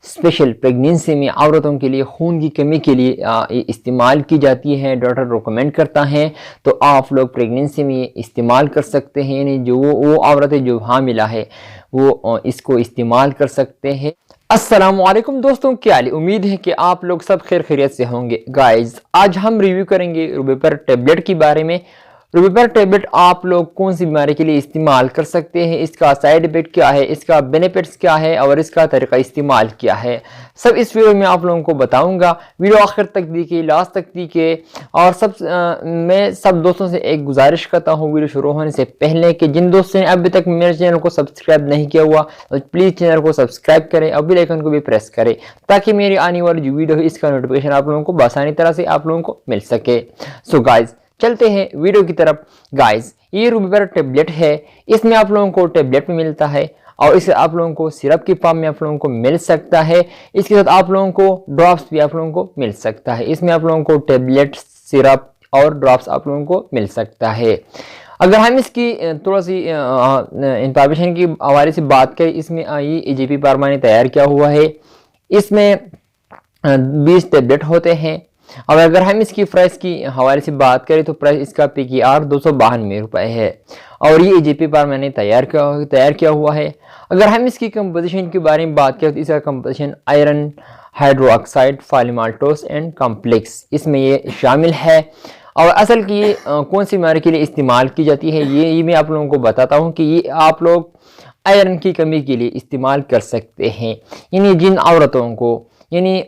Special pregnancy में औरतों के लिए खून की कमी के लिए इस्तेमाल की जाती है। डॉक्टर रिकमेंड करता है तो आप लोग प्रेगनेंसी में इस्तेमाल कर सकते हैं। यानी जो वो औरतें जो हामिला है वो इसको इस्तेमाल कर सकते हैं। अस्सलामुअलैकुम दोस्तों, क्या हाल है? उम्मीद है कि आप लोग सब खैर खैरियत से होंगे। गाइस, आज हम रिव्यू करेंगे रूबेपर टेबलेट के बारे में। रूबेपर टेबलेट आप लोग कौन सी बीमारी के लिए इस्तेमाल कर सकते हैं, इसका साइड इफेक्ट क्या है, इसका बेनिफिट्स क्या है और इसका तरीका इस्तेमाल क्या है, सब इस वीडियो में आप लोगों को बताऊंगा। वीडियो आखिर तक देखिए, लास्ट तक देखिए। और मैं सब दोस्तों से एक गुजारिश करता हूँ वीडियो शुरू होने से पहले कि जिन दोस्तों ने अभी तक मेरे चैनल को सब्सक्राइब नहीं किया हुआ तो प्लीज़ चैनल को सब्सक्राइब करें और बेल आइकन को भी प्रेस करें ताकि मेरी आने वाली जो वीडियो है इसका नोटिफिकेशन आप लोगों को बआसानी तरह से आप लोगों को मिल सके। सो गाइज, चलते हैं वीडियो की तरफ। गाइस, ये रूबेपर टेबलेट है, इसमें आप लोगों को टेबलेट में मिलता है और इसे आप लोगों को सिरप की फॉर्म में आप लोगों को मिल सकता है। इसके साथ आप लोगों को ड्रॉप्स भी आप लोगों को मिल सकता है। इसमें आप लोगों को टेबलेट, सिरप और ड्रॉप्स आप लोगों को मिल सकता है। अगर हम इसकी थोड़ा सी इंफॉर्मेशन की हवाले से बात करें, इसमें ये एजेपी फार्मा ने तैयार किया हुआ है। इसमें 20 टेबलेट होते हैं। और अगर हम इसकी प्राइस की हवाले से बात करें तो प्राइस इसका PKR 292 रुपये है और ये एजेपी फार्मा ने तैयार किया हुआ है। अगर हम इसकी कंपोजिशन के बारे में बात करें तो इसका composition iron hydroxide polymaltose and complex इसमें ये शामिल है। और असल की ये कौन सी बीमारी के लिए इस्तेमाल की जाती है ये मैं आप लोगों को बताता हूँ कि ये आप लोग आयरन की कमी के लिए इस्तेमाल कर सकते हैं। यानी जिन औरतों को यानी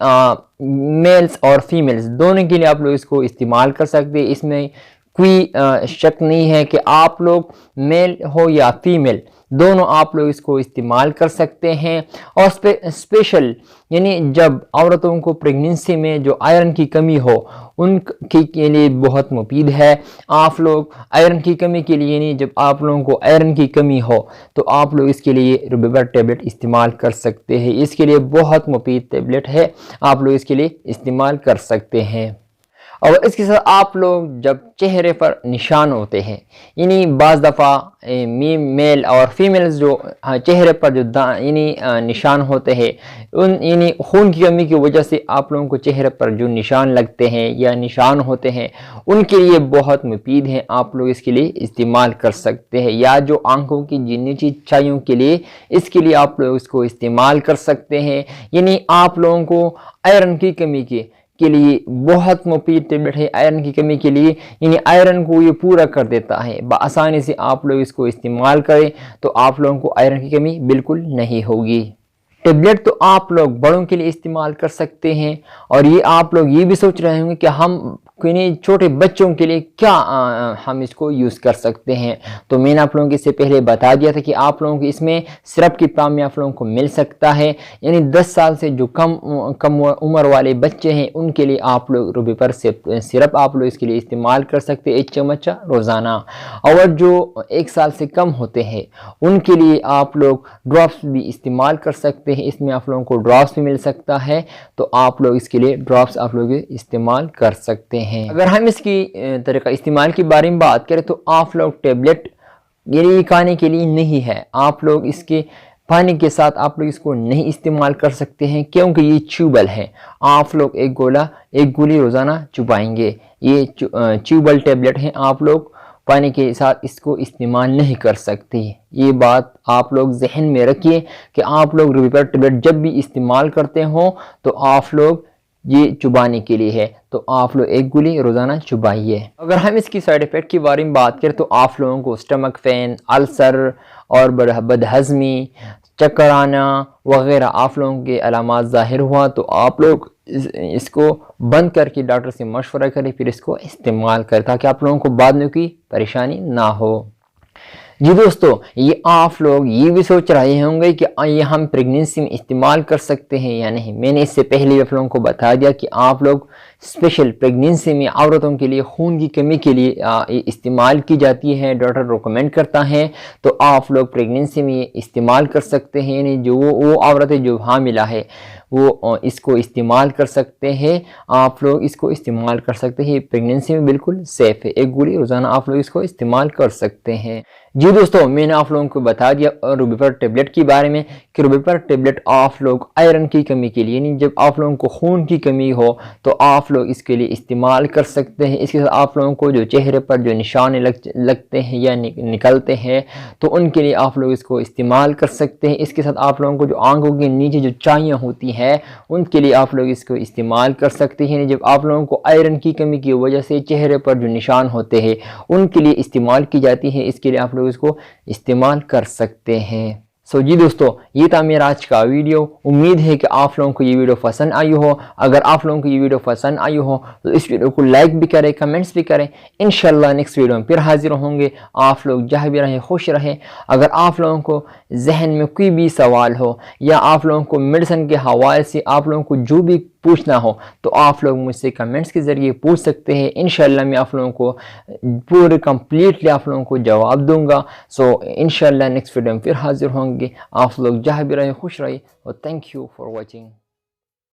मेल्स और फीमेल्स दोनों के लिए आप लोग इसको इस्तेमाल कर सकते हैं। इसमें कोई शक नहीं है कि आप लोग मेल हो या फीमेल दोनों आप लोग इसको इस्तेमाल कर सकते हैं। और स्पेशल यानी जब औरतों को प्रेगनेंसी में जो आयरन की कमी हो उनके के लिए बहुत मुफीद है। आप लोग आयरन की कमी के लिए यानी जब आप लोगों को आयरन की कमी हो तो आप लोग इसके लिए रूबेपर टेबलेट इस्तेमाल कर सकते हैं। इसके लिए बहुत मुफीद टेबलेट है, आप लोग इसके लिए इस्तेमाल कर सकते हैं। और इसके साथ आप लोग जब चेहरे पर निशान होते हैं, यानी बाज़ दफ़ा मेल और फीमेल्स जो चेहरे पर जो यानी निशान होते हैं उन यानी खून की कमी की वजह से आप लोगों को चेहरे पर जो निशान लगते हैं या निशान होते हैं उनके लिए बहुत मुफीद हैं, आप लोग इसके लिए इस्तेमाल कर सकते हैं। या जो आंखों की नीची छाइयों के लिए इसके लिए आप लोग इसको इस्तेमाल कर सकते हैं। यानी आप लोगों को आयरन की कमी के लिए बहुत मुफीद टेबलेट है। आयरन की कमी के लिए यानी आयरन को ये पूरा कर देता है। आसानी से आप लोग इसको इस्तेमाल करें तो आप लोगों को आयरन की कमी बिल्कुल नहीं होगी। टेबलेट तो आप लोग बड़ों के लिए इस्तेमाल कर सकते हैं। और ये आप लोग ये भी सोच रहे होंगे कि हम छोटे बच्चों के लिए क्या हम इसको यूज़ कर सकते हैं। तो मैंने आप लोगों को इससे पहले बता दिया था कि आप लोगों को इसमें सिरप की फॉर्म में आप लोगों को मिल सकता है। यानी 10 साल से जो कम उम्र वाले बच्चे हैं उनके लिए आप लोग रूबेपर सिरप आप लोग इसके लिए इस्तेमाल कर सकते हैं 1 चम्मच रोज़ाना। और जो 1 साल से कम होते हैं उनके लिए आप लोग ड्रॉप्स भी इस्तेमाल कर सकते हैं। इसमें आप लोगों को ड्रॉप्स भी मिल सकता है तो आप लोग इसके लिए ड्रॉप्स आप लोग इस्तेमाल कर सकते हैं। अगर हम इसकी तरीका इस्तेमाल के बारे में बात करें तो आप लोग टेबलेट ये खाने के लिए नहीं है, आप लोग इसके पानी के साथ आप लोग इसको नहीं इस्तेमाल कर सकते हैं क्योंकि ये च्यूबल है। आप लोग एक गोली रोज़ाना चुबाएंगे। ये च्यूबल टेबलेट है, आप लोग पानी के साथ इसको इस्तेमाल नहीं कर सकते। ये बात आप लोग जहन में रखिए कि आप लोग रूबेपर टेबलेट जब भी इस्तेमाल करते हो तो आप लोग ये चुबाने के लिए है, तो आप लोग एक गोली रोज़ाना चुबाइए। अगर हम इसकी साइड इफ़ेक्ट के बारे में बात करें तो आप लोगों को स्टमक पेन, अल्सर और बदहज़मी, चक्कर आना वगैरह आप लोगों के अलामात ज़ाहिर हुआ तो आप लोग इसको बंद करके डॉक्टर से मशवरा करें, फिर इसको इस्तेमाल करें ताकि आप लोगों को बाद में कोई परेशानी ना हो। जी दोस्तों, ये आप लोग ये भी सोच रहे होंगे कि ये हम प्रेगनेंसी में इस्तेमाल कर सकते हैं या नहीं। मैंने इससे पहले आप लोगों को बता दिया कि आप लोग स्पेशल प्रेगनेंसी में औरतों के लिए खून की कमी के लिए इस्तेमाल की जाती है, डॉक्टर रिकमेंड करता है। तो आप लोग प्रेगनेंसी में इस्तेमाल कर सकते हैं, यानी जो वो औरतें जो हामिला है वो इसको इस्तेमाल कर सकते हैं। आप लोग इसको इस्तेमाल कर सकते हैं, प्रेगनेंसी में बिल्कुल सेफ़ है। एक गोली रोज़ाना आप लोग इसको इस्तेमाल कर सकते हैं। जी दोस्तों, मैंने आप लोगों को बता दिया रूबीपर टेबलेट के बारे में कि रूबीपर टेबलेट आप लोग आयरन की कमी के लिए, यानी जब आप लोगों को खून की कमी हो तो आप लोग इसके लिए इस्तेमाल कर सकते हैं। इसके साथ आप लोगों को जो चेहरे पर जो निशान लगते हैं या निकलते हैं तो उनके लिए आप लोग इसको इस्तेमाल कर सकते हैं। इसके साथ आप लोगों को जो आंखों के नीचे जो चाइयाँ होती हैं उनके लिए आप लोग इसको इस्तेमाल कर सकते हैं। जब आप लोगों को आयरन की कमी की वजह से चेहरे पर जो निशान होते हैं उनके लिए इस्तेमाल की जाती है। इसके लिए आप लोग इसको इस्तेमाल कर सकते हैं। जी दोस्तों, ये था मेरा आज का वीडियो। उम्मीद है कि आप लोगों को ये वीडियो पसंद आई हो। अगर आप लोगों को ये वीडियो पसंद आई हो तो इस वीडियो को लाइक भी करें, कमेंट्स भी करें। इंशाल्लाह नेक्स्ट वीडियो में फिर हाजिर होंगे। आप लोग जहाँ भी रहें खुश रहें। अगर आप लोगों को जहन में कोई भी सवाल हो या आप लोगों को मेडिसिन के हवाले से आप लोगों को जो भी पूछना हो तो आप लोग मुझसे कमेंट्स के ज़रिए पूछ सकते हैं। इंशाल्लाह मैं आप लोगों को पूरे कंप्लीटली आप लोगों को जवाब दूंगा। इंशाल्लाह नेक्स्ट वीडियो में फिर हाजिर होंगे। आप लोग जहाँ भी रहे खुश रहिए और थैंक यू फॉर वॉचिंग।